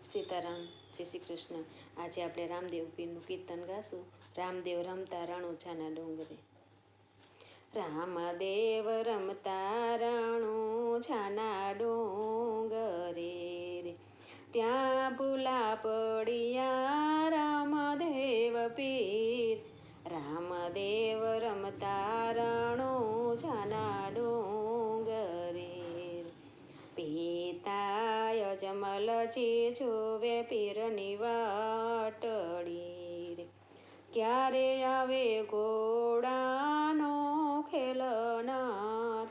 સીતારામ, જય શ્રી કૃષ્ણ. આજે આપણે રામદેવ પીરનું કીર્તન ગાશું. રામદેવ રમતા રણુજાના ડુંગરે. રામદેવ રમતા રણુજાના ડુંગરે રે, ત્યાં ભૂલા પડ્યા રામદેવ પીર. રામદેવ રમતા રણુજાના ડુંગરે, પિતા યજમલજી જોવે પીરની વાટડી રે, ક્યારે આવે ઘોડાનો ખેલનાર.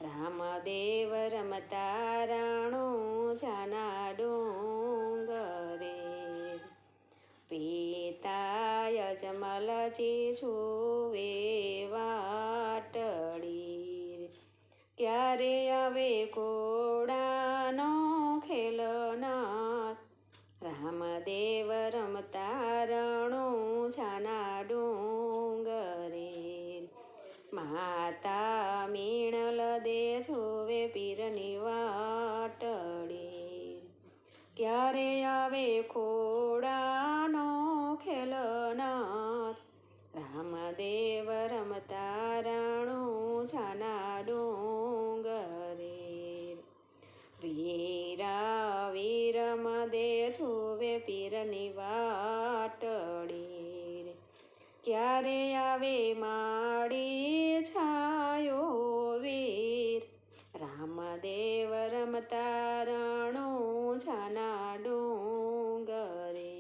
રામદેવ રમતા રણુજાના ડુંગરે, પિતા યજમલજી જોવે વાટડી રે, ક્યારે આવે ઘોડાનો ખેલનાર. રામદેવ રમતા રણુજાના ડુંગરે, માતા મીણલ દે જોવે પીરની વાટડી, ક્યારે આવે ઘોડાનો ખેલનાર. રામદેવ રમતા રણુજાના ડુંગરે, વીરા વીરમ દે જોવે પીરની વાટડી રે, ક્યારે આવે માડી છાયો વીર. રામદેવ રમતા રણુજાના ડુંગરે,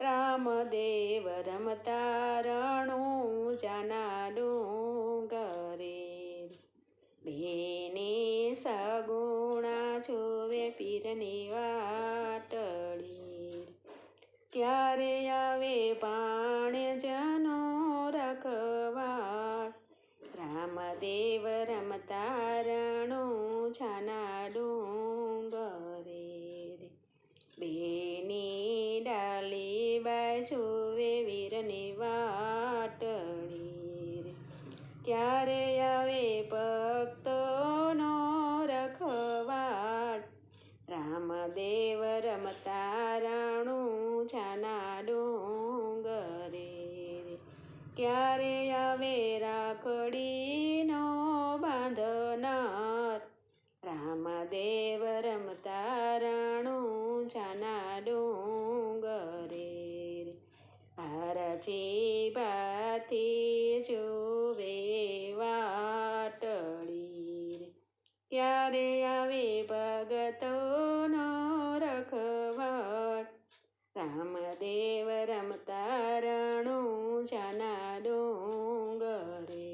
રામદેવ રમતા રણુજાના ડુંગરે, બેની સગુણા જોવે પીરની વાટડી, ક્યારે આવે ભાણેજનો રખવાળ. રામદેવ રમતા રણુજાના ડુંગરે, બેની ડાલી બાઈ જોવે વીરની વાટડી રે, ક્યારે આવે ભક્તોનો રખવાળ. રામદેવ રમતા રણુજાના ડુંગરે, ક્યારે આવે રાખડીનો બાંધનાર. રામદેવ રમતા રણુજાના ડુંગરે, હરજી બાથી જોવે વાટડી રે, ક્યારે આવે ભગતોનો રખવાળ. રામદેવ રમતા રણુજાના ડુંગરે,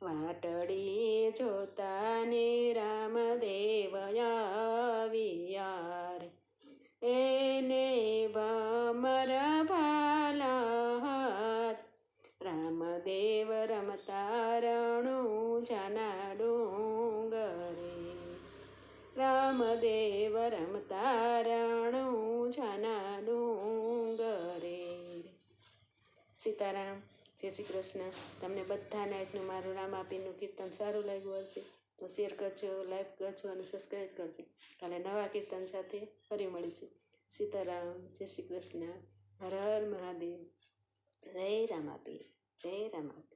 વાટડી જોતાને રામદેવ આવ્યા રે, એને ભમર ભાલા હાથ. રામદેવ રમતા રણુજાના ડુંગરે, રામદેવ રમતા રણુજાના ડુંગરે. સીતારામ, જય શ્રી કૃષ્ણ. તમને બધાને આજનું મારું રામાપીરનું કીર્તન સારું લાગ્યું હશે તો શેર કરજો, લાઈક કરજો અને સબસ્ક્રાઈબ કરજો. કાલે નવા કીર્તન સાથે ફરી મળીશું. સીતારામ, જય શ્રી કૃષ્ણ. હર હર મહાદેવ. જય રામાપીર, જય રામાપીર.